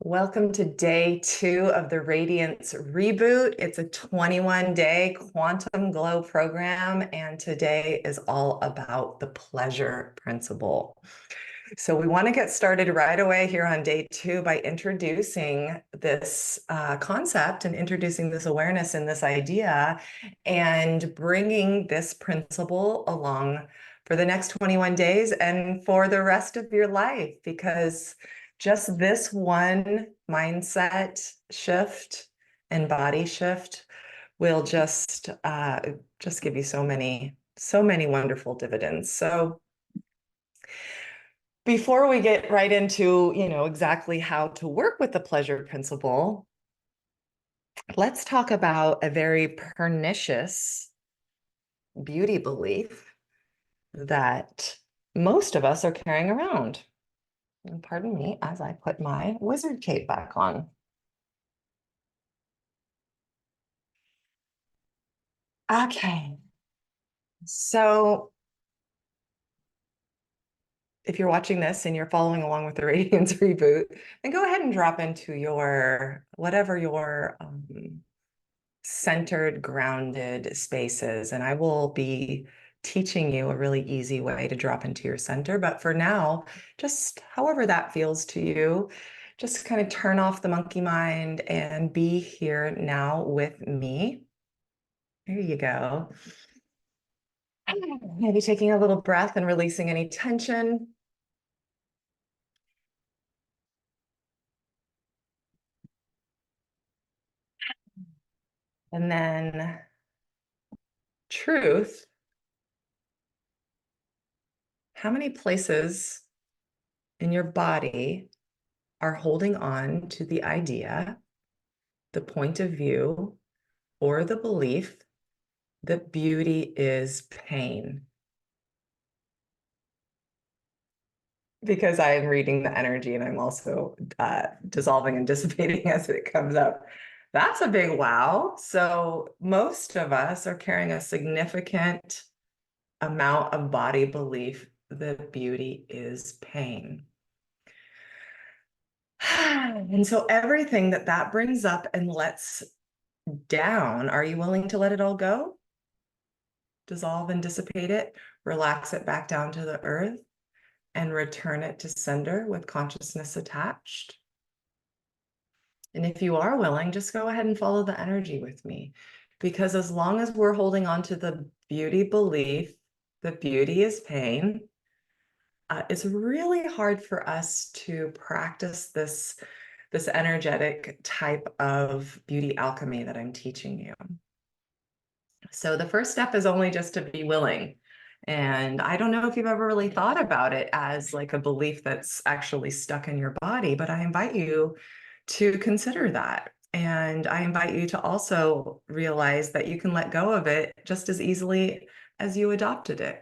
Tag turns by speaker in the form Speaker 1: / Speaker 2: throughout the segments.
Speaker 1: Welcome to day 2 of the Radiance Reboot. It's a 21-day quantum glow program, and today is all about the pleasure principle. So we want to get started right away here on day 2 by introducing this concept and introducing this awareness and this idea and bringing this principle along for the next 21 days and for the rest of your life, because just this one mindset shift and body shift will just give you so many wonderful dividends. So before we get right into, exactly how to work with the pleasure principle, let's talk about a very pernicious beauty belief that most of us are carrying around. And pardon me as I put my wizard cape back on. Okay, so if you're watching this and you're following along with the Radiance Reboot, then go ahead and drop into your, whatever your centered, grounded space is. And I will be teaching you a really easy way to drop into your center. But for now, just however that feels to you, just kind of turn off the monkey mind and be here now with me. There you go. Maybe taking a little breath and releasing any tension. And then truth. How many places in your body are holding on to the idea, the point of view, or the belief that beauty is pain? Because I am reading the energy and I'm also dissolving and dissipating as it comes up. That's a big wow. So most of us are carrying a significant amount of body belief that beauty is pain. And so everything that brings up and lets down, are you willing to let it all go? Dissolve and dissipate it, relax it back down to the earth, and return it to sender with consciousness attached. And if you are willing, just go ahead and follow the energy with me. Because as long as we're holding on to the beauty belief that beauty is pain, it's really hard for us to practice this energetic type of beauty alchemy that I'm teaching you. So the first step is only just to be willing. And I don't know if you've ever really thought about it as like a belief that's actually stuck in your body, but I invite you to consider that. And I invite you to also realize that you can let go of it just as easily as you adopted it.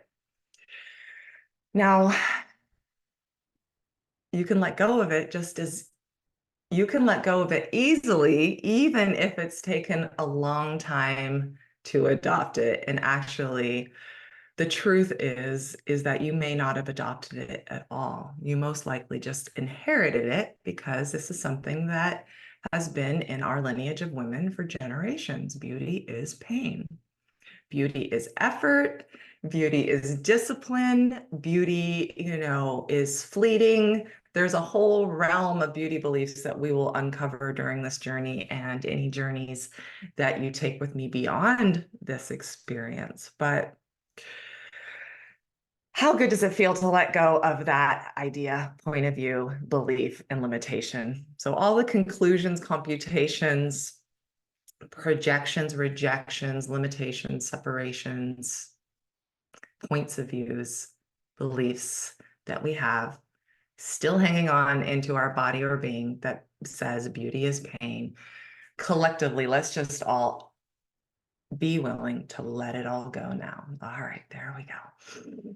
Speaker 1: Now, you can let go of it just as you can let go of it easily, even if it's taken a long time to adopt it. And actually, the truth is that you may not have adopted it at all. You most likely just inherited it because this is something that has been in our lineage of women for generations. Beauty is pain. Beauty is effort. Beauty is discipline. Beauty, is fleeting. There's a whole realm of beauty beliefs that we will uncover during this journey and any journeys that you take with me beyond this experience. But how good does it feel to let go of that idea, point of view, belief, and limitation? So all the conclusions, computations, projections, rejections, limitations, separations, points of views, beliefs that we have still hanging on into our body or being that says beauty is pain. Collectively, let's just all be willing to let it all go now. All right, there we go.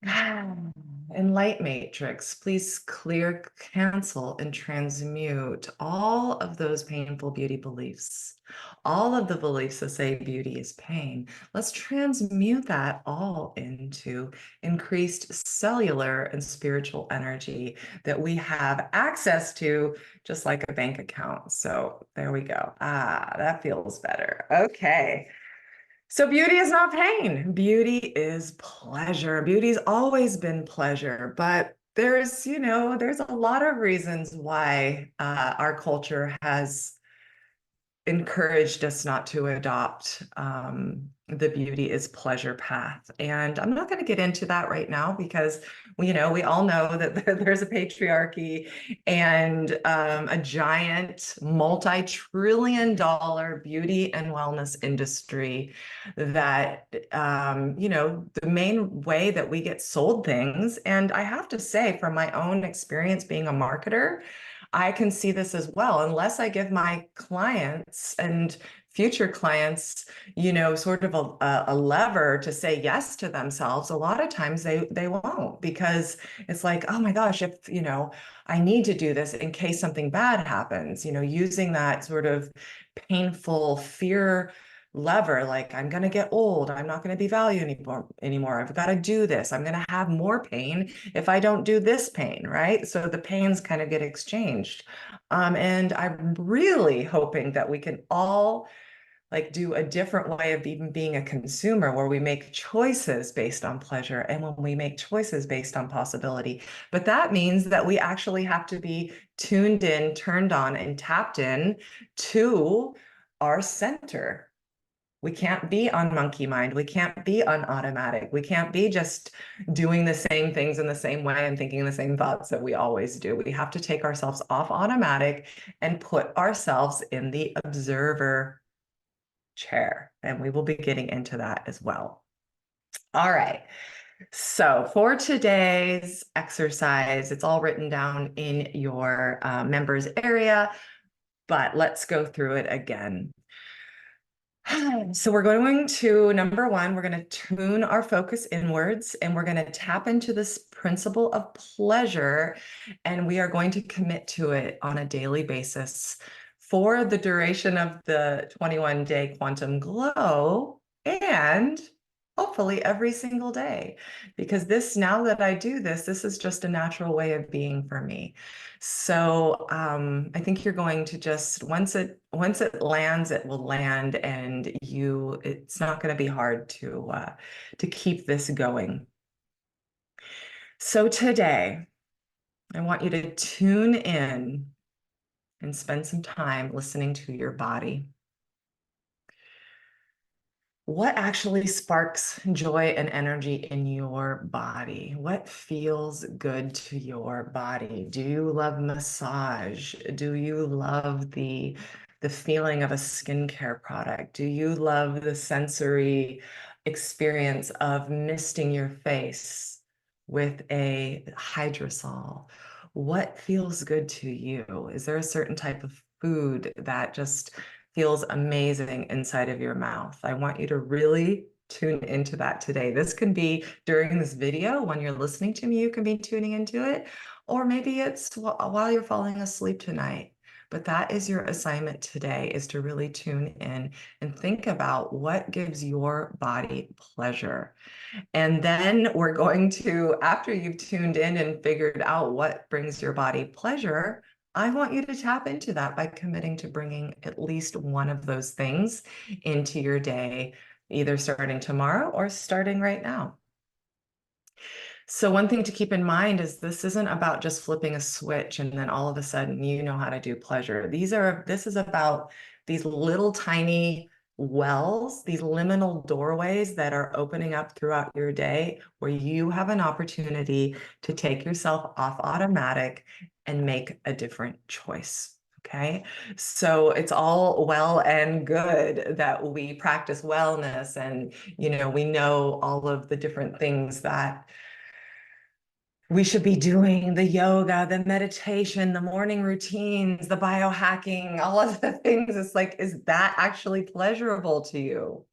Speaker 1: And light matrix, please clear, cancel, and transmute all of those painful beauty beliefs, all of the beliefs that say beauty is pain. Let's transmute that all into increased cellular and spiritual energy that we have access to, just like a bank account. So there we go. That feels better. Okay. So beauty is not pain. Beauty is pleasure. Beauty's always been pleasure, but there's a lot of reasons why our culture has encouraged us not to adopt the beauty is pleasure path. And I'm not going to get into that right now because we all know that there's a patriarchy and a giant multi-trillion-dollar beauty and wellness industry that the main way that we get sold things. And I have to say, from my own experience being a marketer, I can see this as well. Unless I give my clients and future clients, sort of a lever to say yes to themselves, a lot of times they won't, because it's like, oh my gosh, if, I need to do this in case something bad happens, using that sort of painful fear lever, like I'm going to get old, I'm not going to be valued anymore, I've got to do this, I'm going to have more pain if I don't do this pain, right? So the pains kind of get exchanged. And I'm really hoping that we can all like do a different way of even being a consumer, where we make choices based on pleasure and when we make choices based on possibility. But that means that we actually have to be tuned in, turned on, and tapped in to our center. We can't be on monkey mind. We can't be on automatic. We can't be just doing the same things in the same way and thinking the same thoughts that we always do. We have to take ourselves off automatic and put ourselves in the observer chair. And we will be getting into that as well. All right. So for today's exercise, it's all written down in your members area, but let's go through it again. So we're going to, number one, we're going to tune our focus inwards, and we're going to tap into this principle of pleasure, and we are going to commit to it on a daily basis for the duration of the 21-day quantum glow, and hopefully every single day, because now that I do this is just a natural way of being for me. So I think you're going to just, once it lands, it will land, and it's not going to be hard to keep this going. So today, I want you to tune in and spend some time listening to your body. What actually sparks joy and energy in your body? What feels good to your body? Do you love massage? Do you love the feeling of a skincare product? Do you love the sensory experience of misting your face with a hydrosol? What feels good to you? Is there a certain type of food that just feels amazing inside of your mouth? I want you to really tune into that today. This can be during this video when you're listening to me, you can be tuning into it, or maybe it's while you're falling asleep tonight. But that is your assignment today, is to really tune in and think about what gives your body pleasure. And then we're going to, after you've tuned in and figured out what brings your body pleasure, I want you to tap into that by committing to bringing at least one of those things into your day, either starting tomorrow or starting right now. So one thing to keep in mind is this isn't about just flipping a switch and then all of a sudden you know how to do pleasure. This is about these little tiny wells, these liminal doorways that are opening up throughout your day, where you have an opportunity to take yourself off automatic and make a different choice. Okay, so it's all well and good that we practice wellness and, we know all of the different things that we should be doing, the yoga, the meditation, the morning routines, the biohacking, all of the things. It's like, is that actually pleasurable to you?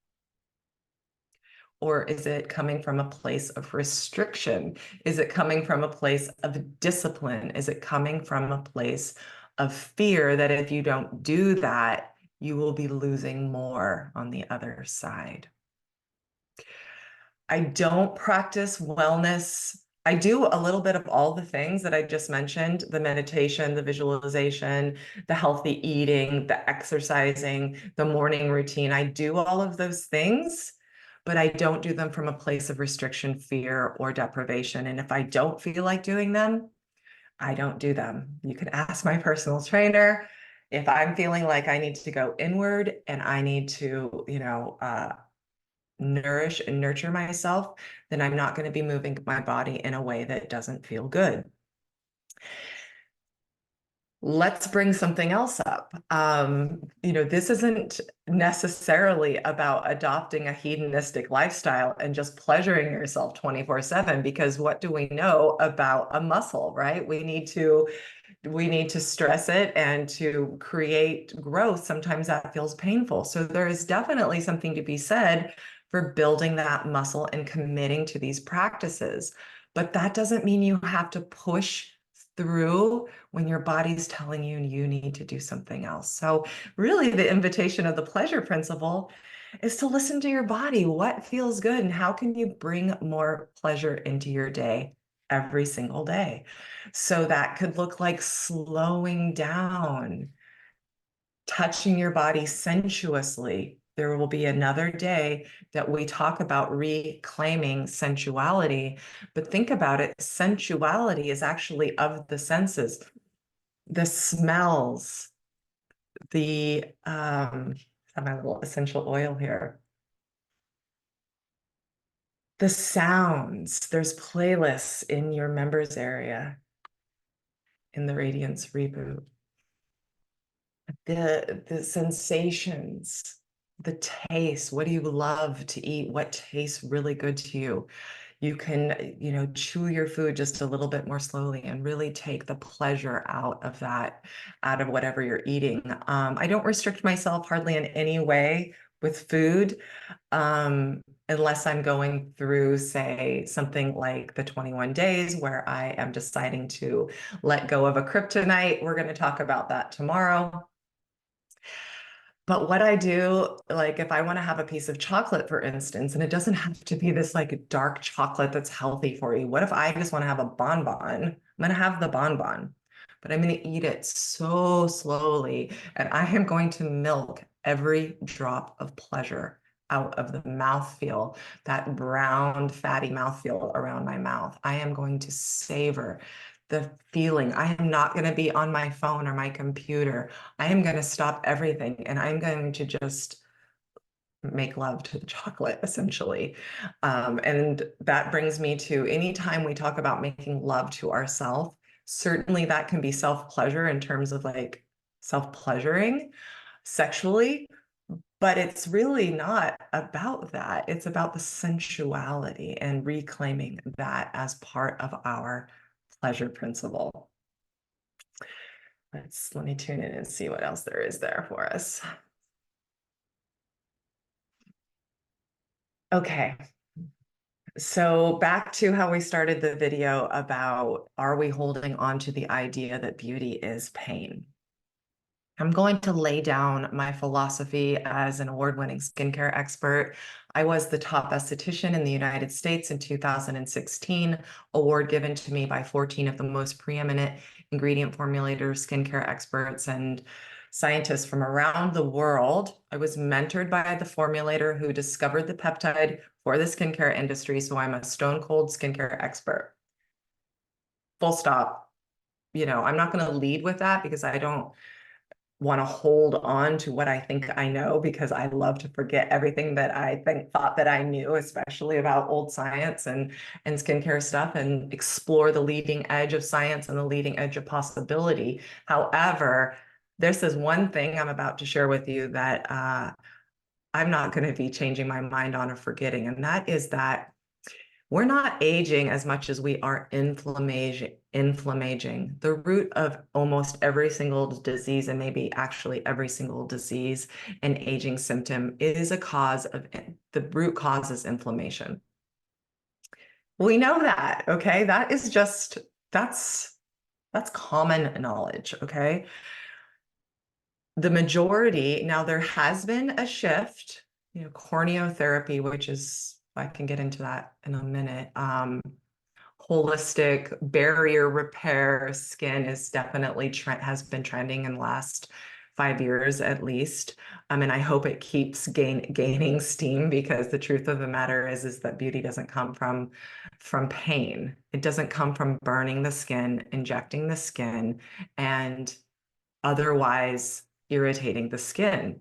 Speaker 1: or is it coming from a place of restriction? Is it coming from a place of discipline? Is it coming from a place of fear that if you don't do that, you will be losing more on the other side? I don't practice wellness. I do a little bit of all the things that I just mentioned, the meditation, the visualization, the healthy eating, the exercising, the morning routine. I do all of those things, but I don't do them from a place of restriction, fear, or deprivation. And if I don't feel like doing them, I don't do them. You can ask my personal trainer. If I'm feeling like I need to go inward and I need to, nourish and nurture myself, then I'm not going to be moving my body in a way that doesn't feel good. Let's bring something else up. This isn't necessarily about adopting a hedonistic lifestyle and just pleasuring yourself 24/7, because what do we know about a muscle, right? We need to stress it, and to create growth, sometimes that feels painful. So there is definitely something to be said for building that muscle and committing to these practices. But that doesn't mean you have to push through when your body's telling you you need to do something else. So really the invitation of the pleasure principle is to listen to your body. What feels good, and how can you bring more pleasure into your day every single day? So that could look like slowing down, touching your body sensuously. There will be another day that we talk about reclaiming sensuality, but think about it. Sensuality is actually of the senses, the smells, I have my little essential oil here, the sounds. There's playlists in your members area in the Radiance Reboot. The sensations, the taste. What do you love to eat? What tastes really good to you? You can, chew your food just a little bit more slowly and really take the pleasure out of that, out of whatever you're eating. I don't restrict myself hardly in any way with food, unless I'm going through, say, something like the 21 days where I am deciding to let go of a kryptonite. We're going to talk about that tomorrow. But what I do, like if I want to have a piece of chocolate, for instance, and it doesn't have to be this like dark chocolate that's healthy for you. What if I just want to have a bonbon? I'm going to have the bonbon, but I'm going to eat it so slowly. And I am going to milk every drop of pleasure out of the mouthfeel, that brown, fatty mouthfeel around my mouth. I am going to savor the feeling. I am not going to be on my phone or my computer. I am going to stop everything and I'm going to just make love to the chocolate, essentially. And that brings me to, anytime we talk about making love to ourselves, certainly that can be self-pleasure in terms of like self-pleasuring sexually, but it's really not about that. It's about the sensuality and reclaiming that as part of our pleasure principle. Let me tune in and see what else there is there for us. Okay. So back to how we started the video about, are we holding on to the idea that beauty is pain? I'm going to lay down my philosophy as an award-winning skincare expert. I was the top esthetician in the United States in 2016, award given to me by 14 of the most preeminent ingredient formulators, skincare experts, and scientists from around the world. I was mentored by the formulator who discovered the peptide for the skincare industry, so I'm a stone cold skincare expert. Full stop. I'm not going to lead with that because I don't want to hold on to what I think I know, because I love to forget everything that I thought that I knew, especially about old science and skincare stuff, and explore the leading edge of science and the leading edge of possibility. However, this is one thing I'm about to share with you that I'm not going to be changing my mind on or forgetting, and that is that We're not aging as much as we are inflammaging. The root of almost every single disease, and maybe actually every single disease and aging symptom, is a cause of, the root cause is inflammation. We know that, okay? That is just, that's common knowledge, okay? The majority, now there has been a shift, corneotherapy, which is, I can get into that in a minute. Holistic barrier repair skin is definitely has been trending in the last 5 years at least. And I hope it keeps gaining steam, because the truth of the matter is that beauty doesn't come from pain. It doesn't come from burning the skin, injecting the skin, and otherwise irritating the skin.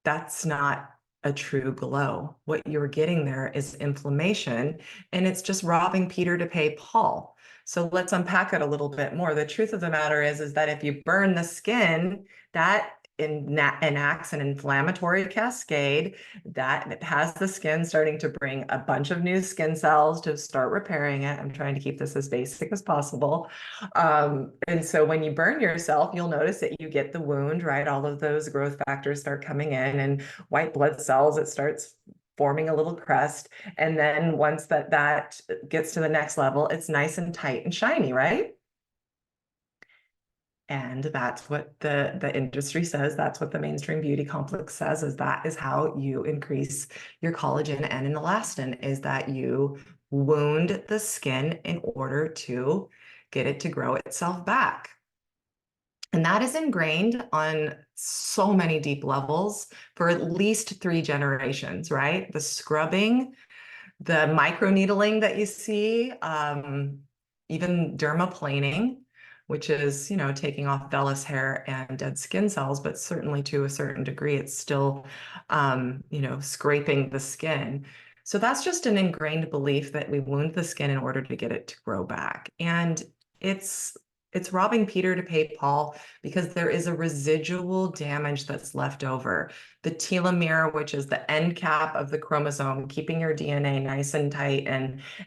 Speaker 1: That's not a true glow. What you're getting there is inflammation, and it's just robbing Peter to pay Paul. So let's unpack it a little bit more. The truth of the matter is that if you burn the skin, that enacts an inflammatory cascade that has the skin starting to bring a bunch of new skin cells to start repairing it. I'm trying to keep this as basic as possible. And so when you burn yourself, you'll notice that you get the wound, right? All of those growth factors start coming in, and white blood cells, it starts forming a little crust. And then once that gets to the next level, it's nice and tight and shiny, right? And that's what the industry says. That's what the mainstream beauty complex says, is that is how you increase your collagen and elastin, is that you wound the skin in order to get it to grow itself back. And that is ingrained on so many deep levels for at least 3 generations, right? The scrubbing, the microneedling that you see, even dermaplaning, which is, taking off vellus hair and dead skin cells, but certainly to a certain degree, it's still, scraping the skin. So that's just an ingrained belief that we wound the skin in order to get it to grow back. And it's robbing Peter to pay Paul, because there is a residual damage that's left over. The telomere, which is the end cap of the chromosome, keeping your DNA nice and tight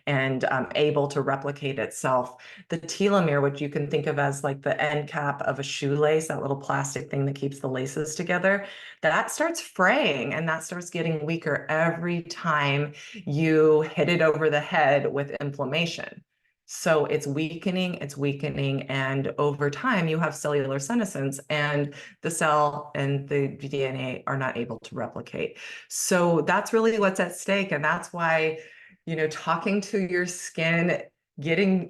Speaker 1: and able to replicate itself. The telomere, which you can think of as like the end cap of a shoelace, that little plastic thing that keeps the laces together, that starts fraying, and that starts getting weaker every time you hit it over the head with inflammation. So it's weakening, and over time you have cellular senescence, and the cell and the DNA are not able to replicate. So that's really what's at stake. And that's why, talking to your skin, getting,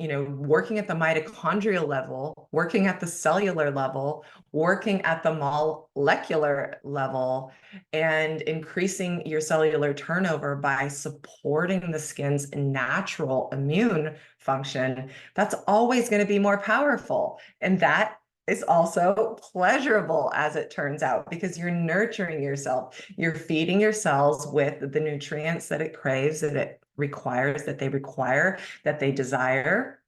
Speaker 1: working at the mitochondrial level, working at the cellular level, working at the molecular level, and increasing your cellular turnover by supporting the skin's natural immune function, that's always going to be more powerful. And that is also pleasurable, as it turns out, because you're nurturing yourself. You're feeding your cells with the nutrients that it craves, that it requires, that they require, that they desire.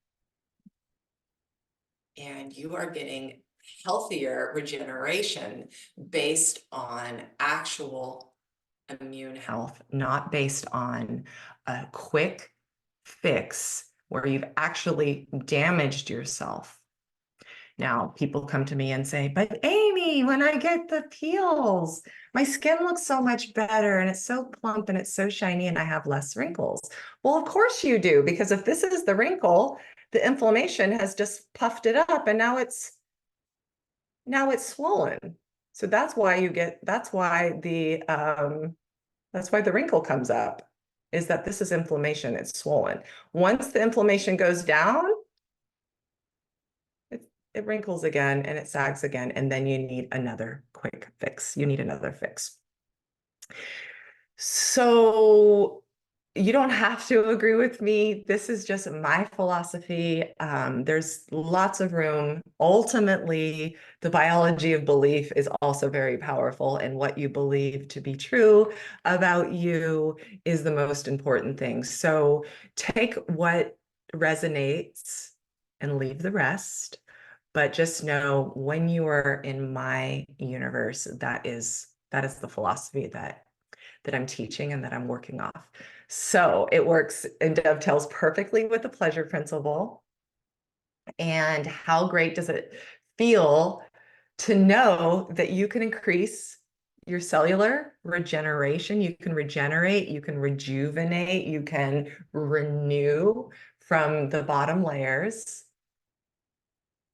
Speaker 1: And you are getting healthier regeneration based on actual immune health, not based on a quick fix where you've actually damaged yourself. Now, people come to me and say, but Amy, when I get the peels, my skin looks so much better, and it's so plump, and it's so shiny, and I have less wrinkles. Well, of course you do, because if this is the wrinkle, the inflammation has just puffed it up, and now it's swollen. So that's why that's why the wrinkle comes up, is that this is inflammation. It's swollen. Once the inflammation goes down, it wrinkles again, and it sags again, and then you need another quick fix. You need another fix. So you don't have to agree with me. This is just my philosophy. There's lots of room. Ultimately, the biology of belief is also very powerful, and what you believe to be true about you is the most important thing. So take what resonates and leave the rest. But just know, when you are in my universe, that is the philosophy that I'm teaching and that I'm working off. So it works and dovetails perfectly with the pleasure principle. And how great does it feel to know that you can increase your cellular regeneration? You can regenerate, you can rejuvenate, you can renew from the bottom layers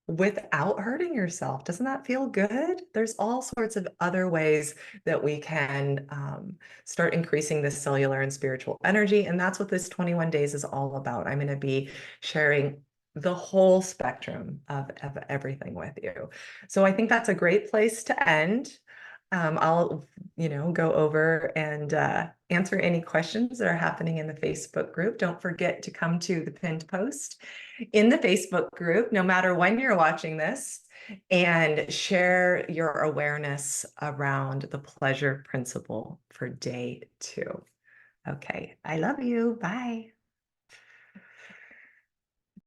Speaker 1: without hurting yourself. Doesn't that feel good? There's all sorts of other ways that we can start increasing the cellular and spiritual energy. And that's what this 21 days is all about. I'm going to be sharing the whole spectrum of everything with you. So I think that's a great place to end. I'll, go over and answer any questions that are happening in the Facebook group. Don't forget to come to the pinned post in the Facebook group, no matter when you're watching this, and share your awareness around the pleasure principle for day 2. Okay, I love you. Bye.